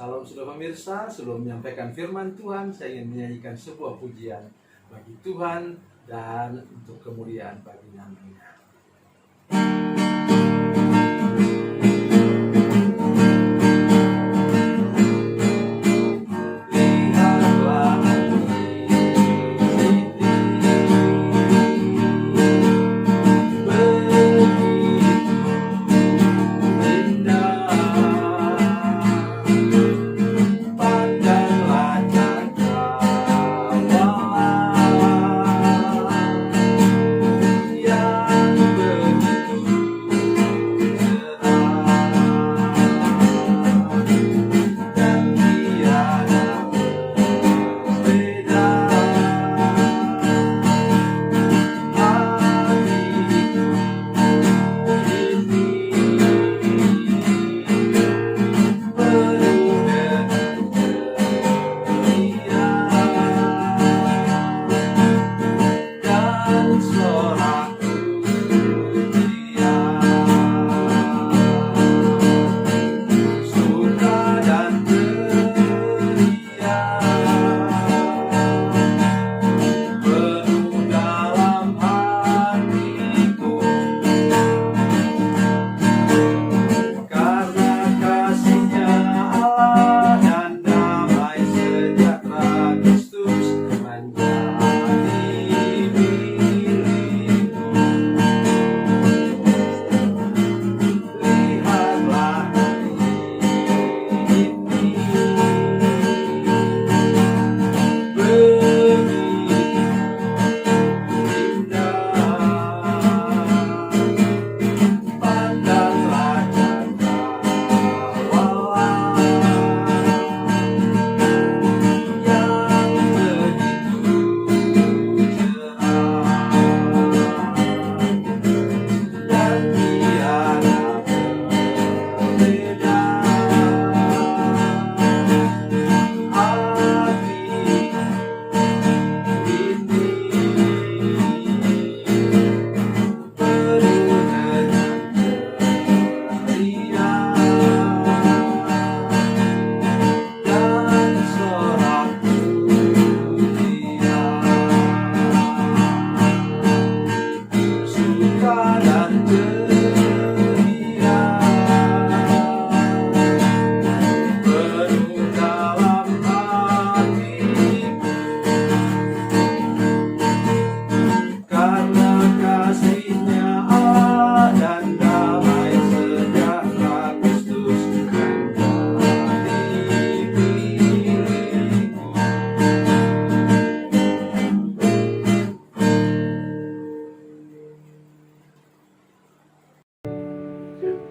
Salam sudah pemirsa, sebelum menyampaikan firman Tuhan, saya ingin menyanyikan sebuah pujian bagi Tuhan dan untuk kemuliaan bagi namanya.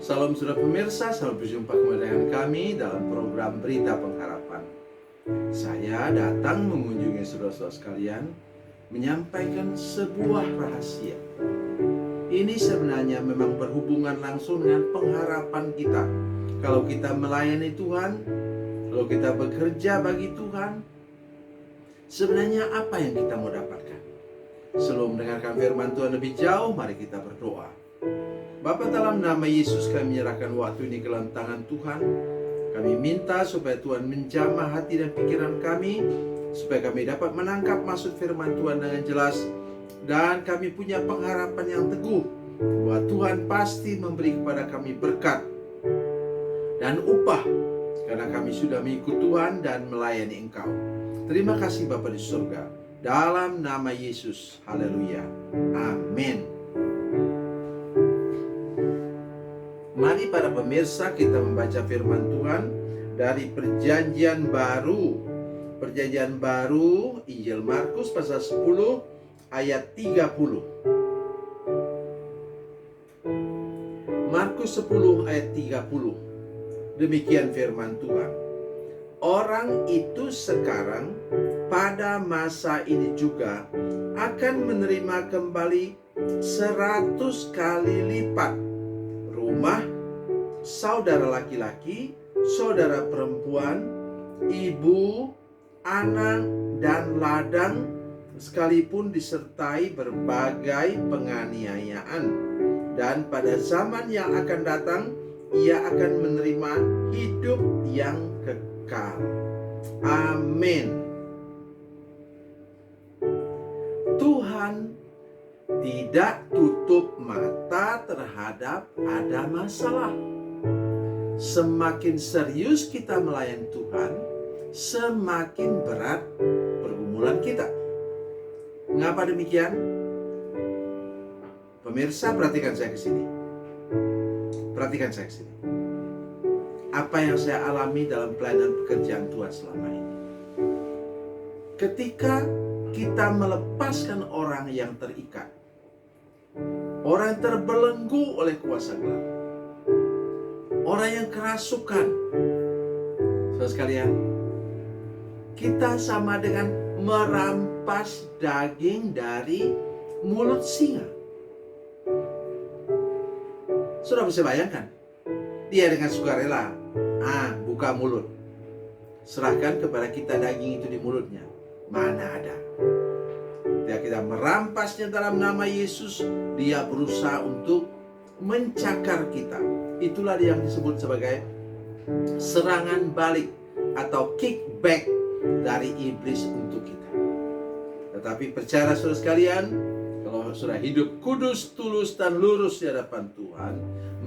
Salam saudara pemirsa, selamat berjumpa kembali dengan kami dalam program Berita Pengharapan. Saya datang mengunjungi saudara-saudara sekalian, menyampaikan sebuah rahasia. Ini sebenarnya memang berhubungan langsung dengan pengharapan kita. Kalau kita melayani Tuhan, kalau kita bekerja bagi Tuhan, sebenarnya apa yang kita mau dapatkan? Sebelum mendengarkan firman Tuhan lebih jauh, mari kita berdoa. Bapa, dalam nama Yesus kami menyerahkan waktu ini ke dalam tangan Tuhan. Kami minta supaya Tuhan menjamah hati dan pikiran kami, supaya kami dapat menangkap maksud firman Tuhan dengan jelas. Dan kami punya pengharapan yang teguh bahwa Tuhan pasti memberi kepada kami berkat dan upah, karena kami sudah mengikut Tuhan dan melayani Engkau. Terima kasih Bapa di surga, dalam nama Yesus. Haleluya, amin. Mari para pemirsa kita membaca firman Tuhan dari Perjanjian Baru. Perjanjian Baru, Injil Markus pasal 10 ayat 30. Markus 10 ayat 30. Demikian firman Tuhan. Orang itu sekarang pada masa ini juga akan menerima kembali 100 kali lipat rumah, saudara laki-laki, saudara perempuan, ibu, anak, dan ladang, sekalipun disertai berbagai penganiayaan. Dan pada zaman yang akan datang, ia akan menerima hidup yang kekal. kekal. Amin. Tuhan tidak tutup mata terhadap ada masalah. Semakin serius kita melayani Tuhan, semakin berat pergumulan kita. Mengapa demikian? Pemirsa, perhatikan saya ke sini. Perhatikan saya ke sini. Apa yang saya alami dalam pelayanan pekerjaan Tuhan selama ini. Ketika kita melepaskan orang yang terikat, orang yang terbelenggu oleh kuasa gelap, orang yang kerasukan, saudara sekalian, kita sama dengan merampas daging dari mulut singa. Sudah bisa bayangkan, dia dengan sukarela buka mulut, serahkan kepada kita daging itu di mulutnya. Mana ada. Ketika kita merampasnya dalam nama Yesus, dia berusaha untuk mencakar kita. Itulah yang disebut sebagai serangan balik atau kickback dari iblis untuk kita. Tetapi percaya saudara sekalian, kalau sudah hidup kudus, tulus, dan lurus di hadapan Tuhan,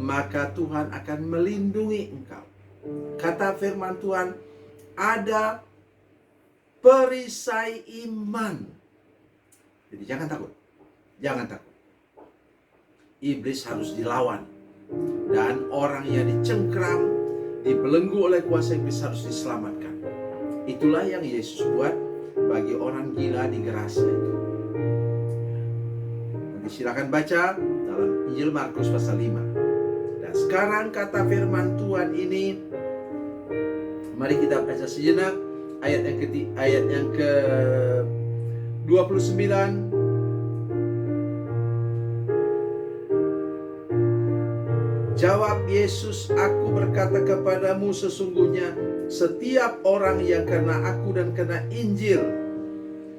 maka Tuhan akan melindungi engkau. Kata firman Tuhan, ada perisai iman. Jadi jangan takut. Jangan takut. Iblis harus dilawan. Dan orang yang dicengkram, dibelenggu oleh kuasa iblis harus diselamatkan. Itulah yang Yesus buat bagi orang gila di Gerasa itu. Nanti silakan baca dalam Injil Markus pasal 5. Dan sekarang kata firman Tuhan ini, mari kita baca sejenak ayat yang ke 29. Jawab Yesus, aku berkata kepadamu, sesungguhnya setiap orang yang karena aku dan karena Injil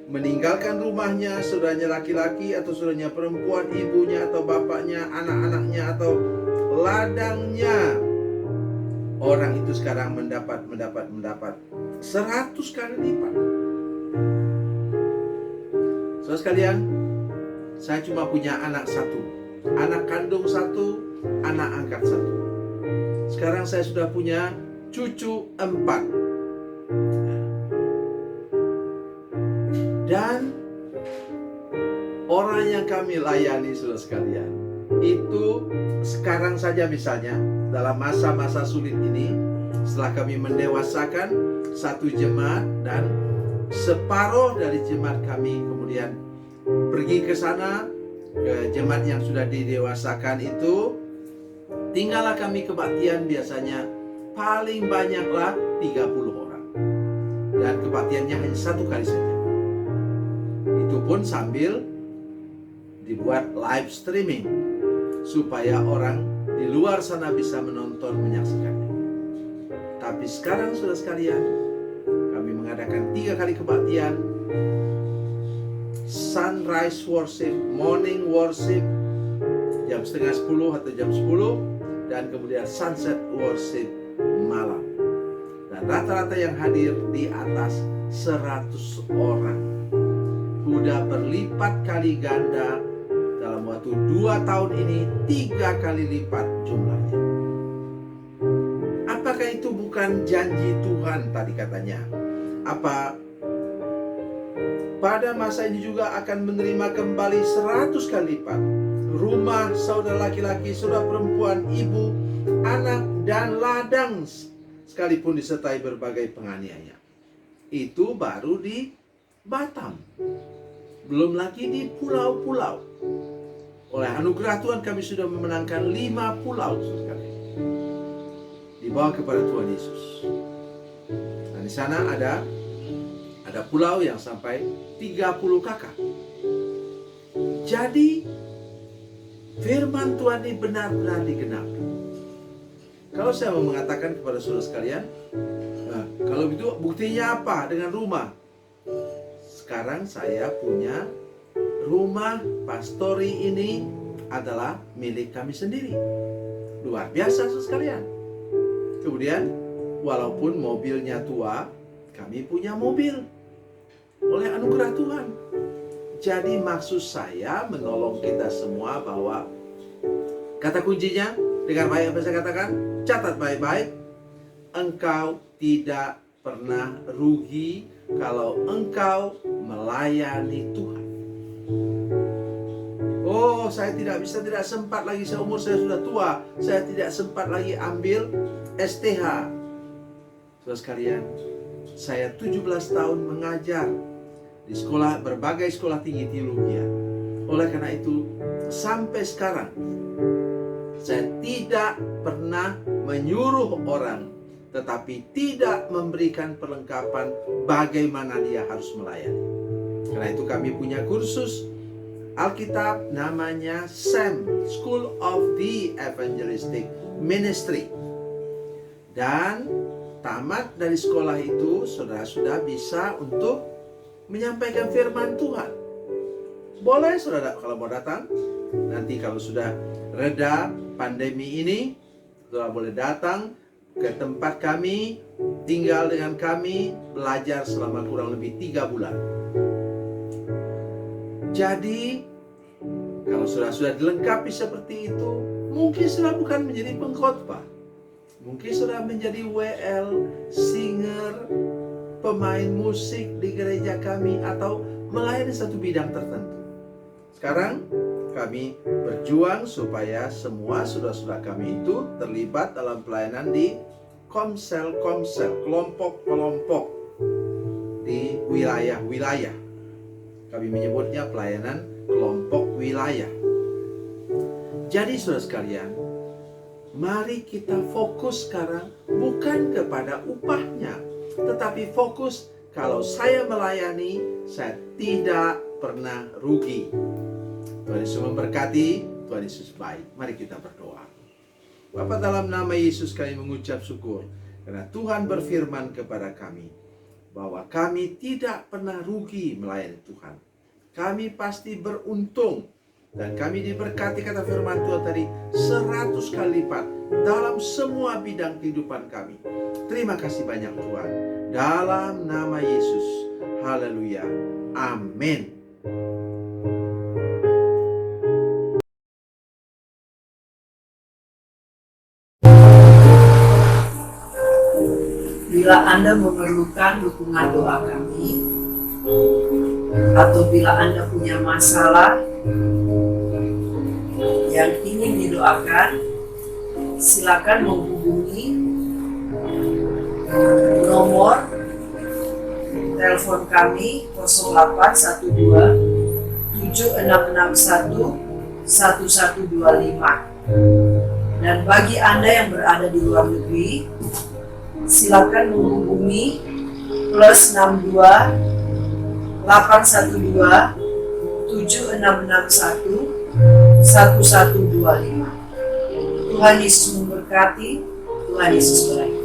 meninggalkan rumahnya, saudaranya laki-laki atau saudaranya perempuan, ibunya atau bapaknya, anak-anaknya atau ladangnya, orang itu sekarang mendapat 100 kali lipat. Saudara sekalian, saya cuma punya anak satu, anak kandung satu, anak angkat satu. Sekarang saya sudah punya cucu 4. Dan orang yang kami layani, saudara sekalian, itu sekarang saja misalnya dalam masa-masa sulit ini, setelah kami mendewasakan satu jemaat dan separuh dari jemaat kami kemudian pergi ke sana, ke jemaat yang sudah didewasakan itu, tinggallah kami kebaktian biasanya paling banyaklah 30 orang. Dan kebaktiannya hanya 1 kali saja. Itu pun sambil dibuat live streaming supaya orang di luar sana bisa menonton, menyaksikannya. Tapi sekarang saudara sekalian, kami mengadakan 3 kali kebaktian. Sunrise worship, morning worship jam setengah 10 atau jam 10, dan kemudian sunset worship malam. Dan rata-rata yang hadir di atas 100 orang. Sudah berlipat kali ganda dalam waktu 2 tahun ini, 3 kali lipat jumlahnya. Apakah itu bukan janji Tuhan tadi katanya? Apa pada masa ini juga akan menerima kembali 100 kali lipat rumah, saudara laki-laki, saudara perempuan, ibu, anak, dan ladang, sekalipun disertai berbagai penganiaya. Itu baru di Batam. Belum lagi di pulau-pulau. Oleh anugerah Tuhan kami sudah memenangkan 5 pulau sekali. Dibawa kepada Tuhan Yesus. Nah, di sana ada pulau yang sampai 30 kakak. Jadi firman Tuhan ini benar-benar digenapi. Kalau saya mau mengatakan kepada saudara sekalian, nah, kalau begitu buktinya apa dengan rumah? Sekarang saya punya rumah pastori, ini adalah milik kami sendiri. Luar biasa saudara sekalian. Kemudian walaupun mobilnya tua, kami punya mobil oleh anugerah Tuhan. Jadi maksud saya menolong kita semua bahwa kata kuncinya dengan baik apa saya katakan, catat baik-baik, engkau tidak pernah rugi kalau engkau melayani Tuhan. Oh, saya tidak sempat lagi, seumur saya sudah tua, saya tidak sempat lagi ambil STH. Saudara sekalian, saya 17 tahun mengajar di berbagai sekolah tinggi teologi. Oleh karena itu, sampai sekarang saya tidak pernah menyuruh orang, tetapi tidak memberikan perlengkapan bagaimana dia harus melayani. Karena itu kami punya kursus Alkitab namanya SEM, School of the Evangelistic Ministry. Dan tamat dari sekolah itu, saudara sudah bisa untuk menyampaikan firman Tuhan. Boleh saudara kalau mau datang. Nanti kalau sudah reda pandemi ini, saudara boleh datang ke tempat kami, tinggal dengan kami, belajar selama kurang lebih 3 bulan. Jadi, kalau sudah dilengkapi seperti itu, mungkin sudah bukan menjadi pengkhotbah. Mungkin sudah menjadi WL, singer, pemain musik di gereja kami, atau melayani satu bidang tertentu. Sekarang, kami berjuang supaya semua saudara-saudara kami itu terlibat dalam pelayanan di komsel-komsel, kelompok-kelompok di wilayah-wilayah. Kami menyebutnya pelayanan kelompok wilayah. Jadi saudara sekalian, mari kita fokus sekarang bukan kepada upahnya, tetapi fokus kalau saya melayani, saya tidak pernah rugi. Tuhan Yesus memberkati, Tuhan Yesus baik. Mari kita berdoa. Bapa, dalam nama Yesus kami mengucap syukur karena Tuhan berfirman kepada kami bahwa kami tidak pernah rugi melayani Tuhan. Kami pasti beruntung dan kami diberkati, kata firman Tuhan tadi, 100 kali lipat dalam semua bidang kehidupan kami. Terima kasih banyak Tuhan. Dalam nama Yesus. Haleluya. Amin. Bila Anda memerlukan dukungan doa kami, atau bila Anda punya masalah yang ingin didoakan, silakan menghubungi nomor telepon kami 0812 7661 1125. Dan bagi Anda yang berada di luar negeri, silakan menghubungi +62 812 7661 1125. Tuhan Yesus memberkati, Tuhan Yesus berkati.